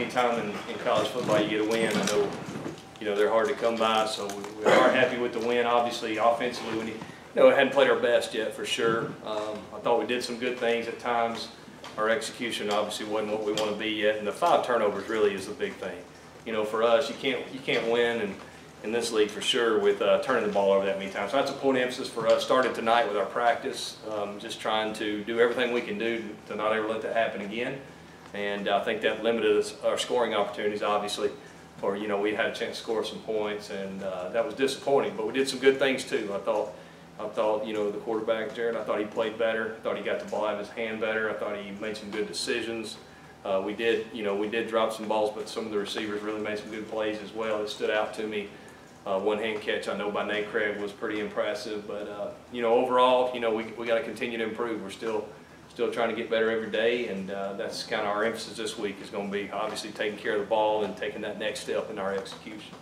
anytime in college football you get a win. I know, they're hard to come by, so we are happy with the win. Obviously, offensively, we hadn't played our best yet for sure. I thought we did some good things at times. Our execution obviously wasn't what we want to be yet, and the 5 turnovers really is the big thing. For us, you can't win in this league for sure with turning the ball over that many times. So that's a point of emphasis for us. Started tonight with our practice, just trying to do everything we can do to not ever let that happen again. And I think that limited our scoring opportunities, obviously. Or we had a chance to score some points, and that was disappointing. But we did some good things too. I thought the quarterback Jared, I thought he played better. I thought he got the ball out of his hand better. I thought he made some good decisions. We did drop some balls, but some of the receivers really made some good plays as well. It stood out to me. One-hand catch I know by Nate Craig was pretty impressive. But overall, we got to continue to improve. We're still trying to get better every day, and that's kind of our emphasis this week is going to be obviously taking care of the ball and taking that next step in our execution.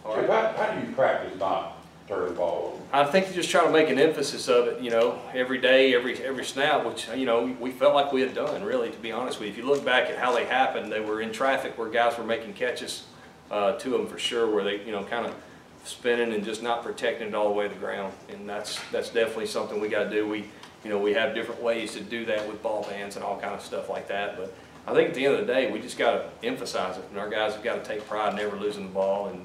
All right. How do you practice not turning the ball over? I think you just try to make an emphasis of it, every day, every snap, which, we felt like we had done, really, to be honest with you. If you look back at how they happened, they were in traffic where guys were making catches to them for sure, where they, kind of spinning and just not protecting it all the way to the ground. And that's definitely something we got to do. We have different ways to do that with ball bands and all kind of stuff like that. But I think at the end of the day, we just got to emphasize it, and our guys have got to take pride in never losing the ball, and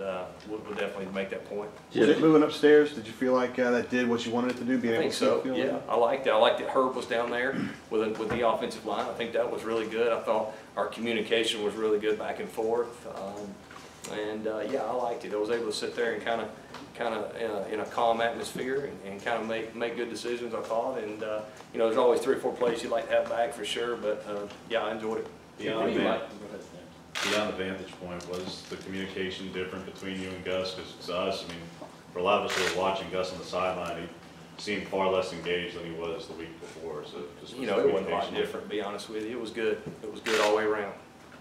we'll definitely make that point. Was it moving upstairs? Did you feel like that did what you wanted it to do? I think so. Yeah, I liked it. I liked that Herb was down there with the offensive line. I think that was really good. I thought our communication was really good back and forth, yeah, I liked it. I was able to sit there and kind of in a calm atmosphere and kind of make good decisions, I thought. And there's always 3 or 4 plays you'd like to have back for sure, but yeah, I enjoyed it. Beyond the vantage point, was the communication different between you and Gus? Because to us, for a lot of us who were watching Gus on the sideline, he seemed far less engaged than he was the week before. So just it wasn't a lot different, to be honest with you. It was good. It was good all the way around.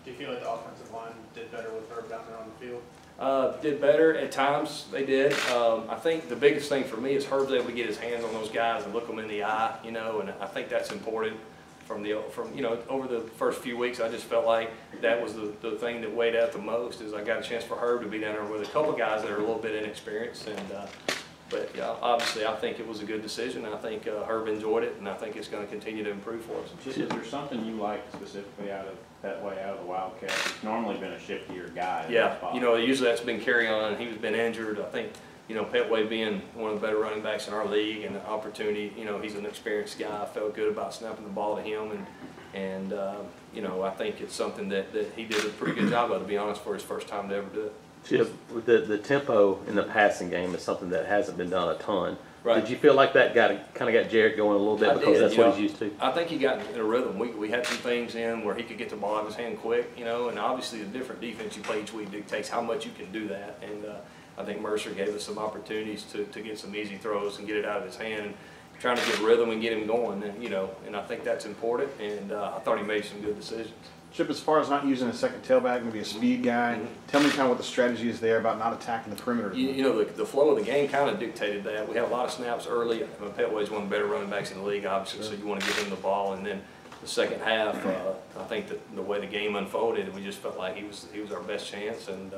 Do you feel like the offensive line did better with Herb down there on the field? Did better at times. They did. I think the biggest thing for me is Herb's able to get his hands on those guys and look them in the eye. And I think that's important. From over the first few weeks, I just felt like that was the thing that weighed out the most. Is I got a chance for Herb to be down there with a couple of guys that are a little bit inexperienced. But yeah, obviously, I think it was a good decision. I think Herb enjoyed it, and I think it's going to continue to improve for us. Is there something you like specifically out of the Wildcats? It's normally been a shiftier guy. Yeah, usually that's been carry on, and he's been injured. I think, Petway being one of the better running backs in our league and the opportunity, he's an experienced guy. I felt good about snapping the ball to him, and I think it's something that he did a pretty good job of, to be honest, for his first time to ever do it. Chip, the tempo in the passing game is something that hasn't been done a ton. Right. Did you feel like that kind of got Jared going a little bit because that's what he's used to? I think he got in a rhythm. We had some things in where he could get the ball out of his hand quick, and obviously the different defense you play each week dictates how much you can do that. And I think Mercer gave us some opportunities to get some easy throws and get it out of his hand, and trying to get rhythm and get him going. And I think that's important. And I thought he made some good decisions. Chip, as far as not using a second tailback, maybe a speed guy, tell me kind of what the strategy is there about not attacking the perimeter. The flow of the game kind of dictated that. We had a lot of snaps early. Petway's one of the better running backs in the league, obviously, so you want to give him the ball. And then the second half, I think that the way the game unfolded, we just felt like he was our best chance. And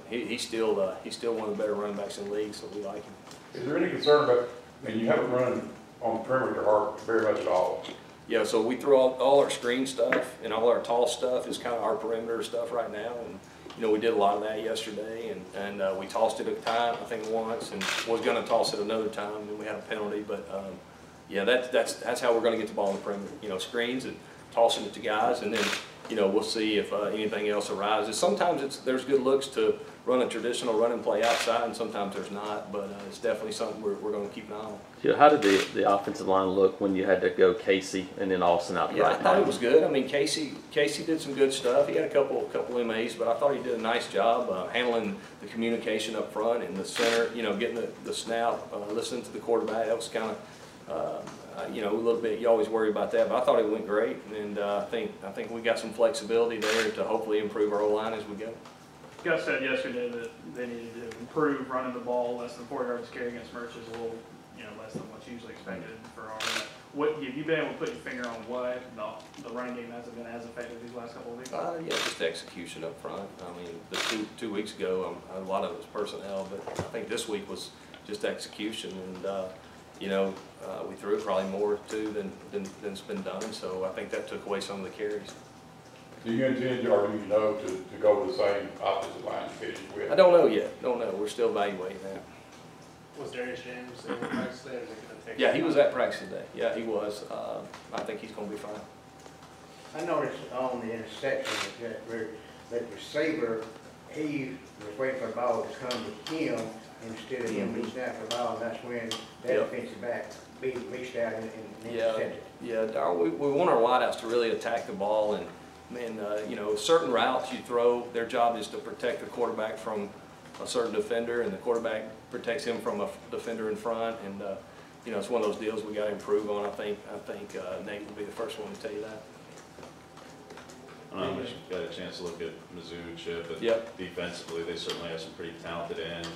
he's still one of the better running backs in the league, so we like him. Is there any concern about, you haven't run on the perimeter very much at all? Yeah, so we throw all our screen stuff and all our tall stuff is kind of our perimeter stuff right now. And, we did a lot of that yesterday, and we tossed it a time, I think once, and was going to toss it another time, and we had a penalty. But, yeah, that's how we're going to get the ball in the perimeter. Screens and tossing it to guys, and then, we'll see if anything else arises. Sometimes there's good looks to run a traditional run and play outside, and sometimes there's not, but it's definitely something we're going to keep an eye on. Yeah, how did the offensive line look when you had to go Casey and then Austin out the right? I thought it was good. Casey did some good stuff. He had a couple MAs, but I thought he did a nice job handling the communication up front in the center, getting the snap, listening to the quarterback. That was kind of a little bit, you always worry about that, but I thought it went great, and I think we got some flexibility there to hopefully improve our O-line as we go. Gus said yesterday that they needed to improve running the ball. Less than 4 yards carry against Mercer is a little, less than what's usually expected for Auburn. what have you been able to put your finger on why the running game hasn't been as effective these last couple of weeks? Yeah, just execution up front. I mean, the two weeks ago, a lot of it was personnel, but I think this week was just execution. And, you know, we threw probably more too than's been done. So I think that took away some of the carries. Do you intend, or do you know, to go with the same offensive line you finished with? I don't know yet. Don't know. We're still evaluating that. Was Darius James in practice today? Or is it gonna take? Yeah, he was at practice today. Yeah, he was. I think he's going to be fine. I noticed on the interception that receiver, he was waiting for the ball to come to him instead of him reaching out for the ball, and that's when that Yep. defensive back reached out and Yeah, intercepted. yeah. Darryl, we want our wideouts to really attack the ball, and you know, certain routes you throw, their job is to protect the quarterback from a certain defender, and the quarterback protects him from a defender in front. And you know, it's one of those deals we got to improve on. I think Nate will be the first one to tell you that. I don't know if you got a chance to look at Mizzou, Chip, but Yep. defensively, they certainly have some pretty talented ends,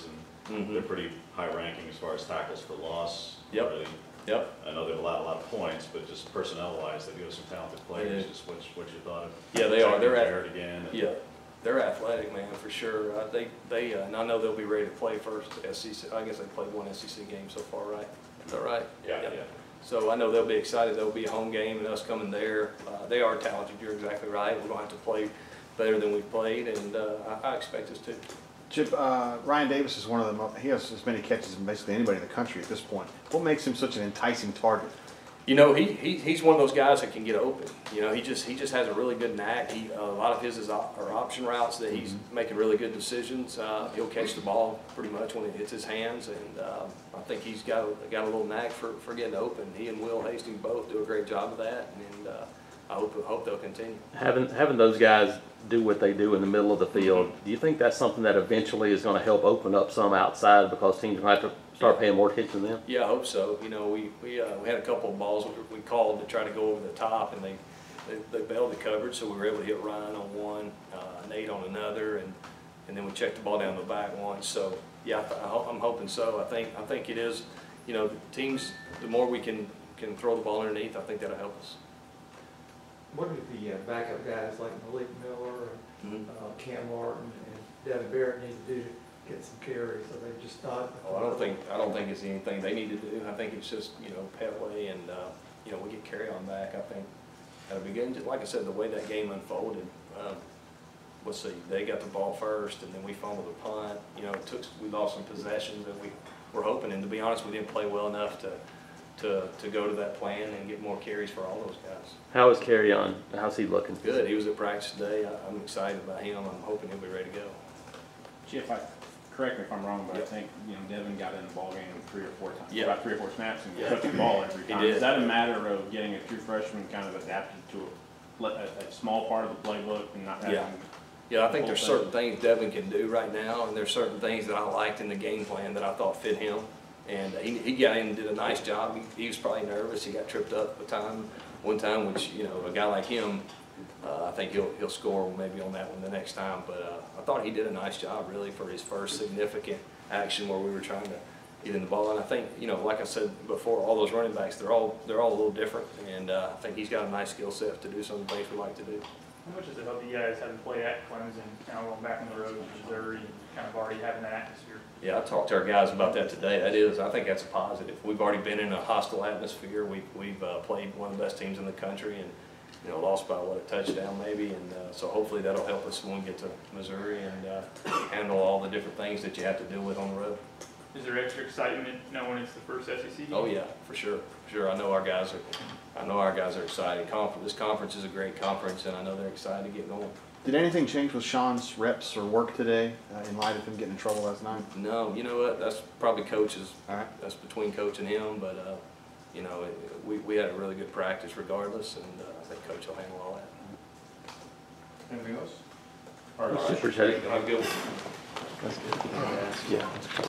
and they're pretty high ranking as far as tackles for loss. Yep. Really. Yep. I know they've allowed a lot of points, but just personnel-wise, they do have some talented players. Just what's your thought of? Yeah, they are. They're Jared again. Yeah, they're athletic, man, for sure. And I know they'll be ready to play first SEC. I guess they played one SEC game so far, right? Is that right? Yeah. So I know they'll be excited. There'll be a home game and us coming there. They are talented. You're exactly right. We're going to have to play better than we've played, and I expect us to. Chip, Ryan Davis is one of the he has as many catches as basically anybody in the country at this point. What makes him such an enticing target? You know, he's one of those guys that can get open. You know, he just has a really good knack. A lot of his are option routes that he's making really good decisions. He'll catch the ball pretty much when it hits his hands, and I think he's got a little knack for getting open. He and Will Hastings both do a great job of that, and I hope they'll continue. Having those guys do what they do in the middle of the field, do you think that's something that eventually is going to help open up some outside because teams might have to start paying more attention to them? Yeah, I hope so. You know, we had a couple of balls we called to try to go over the top, and they bailed the coverage, so we were able to hit Ryan on one, Nate on another, and then we checked the ball down the back once. So yeah, I'm hoping so. I think it is. You know, the teams, the more we can throw the ball underneath, I think that'll help us. What do the backup guys like Malik Miller and Cam Martin and Devin Barrett need to do to get some carries? So they just not. Oh, I don't think it's anything they need to do. I think it's just, you know, Petway and you know, we get carry on back. I think that'll be good. And just like I said, the way that game unfolded. Let's see, they got the ball first, and then we fumbled the punt. You know, we lost some possessions that we were hoping. And to be honest, we didn't play well enough to go to that plan and get more carries for all those guys. How is Carry On? How's he looking? Good. He was at practice today. I'm excited about him. I'm hoping he'll be ready to go. Chip, correct me if I'm wrong, but I think, you know, Devin got in the ball game 3 or 4 times, Yeah. about 3 or 4 snaps, and Yeah. took the ball every time. He did. Is that a matter of getting a true freshman kind of adapted to a small part of the playbook and not having? Yeah, I think there's certain things Devin can do right now, and there's certain things that I liked in the game plan that I thought fit him. And he got in and did a nice job. He was probably nervous. He got tripped up one time, which, you know, a guy like him, I think he'll score maybe on that one the next time. But I thought he did a nice job really for his first significant action where we were trying to get in the ball. And I think, you know, like I said before, all those running backs, they're all a little different. And I think he's got a nice skill set to do some of the things we like to do. How much does it help you guys having played at Clemson, kind of going back on the road to Missouri, and kind of already having that atmosphere? Yeah, I talked to our guys about that today. I think that's a positive. We've already been in a hostile atmosphere. We've played one of the best teams in the country, and, you know, lost by a touchdown maybe. And so hopefully that'll help us when we get to Missouri and handle all the different things that you have to deal with on the road. Is there extra excitement knowing it's the first SEC game? Oh yeah, for sure. I know our guys are excited. This conference is a great conference, and I know they're excited to get going. Did anything change with Sean's reps or work today in light of him getting in trouble last night? No, you know what? That's probably coaches. All right. That's between coach and him, but you know, we had a really good practice regardless, and I think coach will handle all that. Anything else? Appreciate it. Have a good one. That's good. Yeah.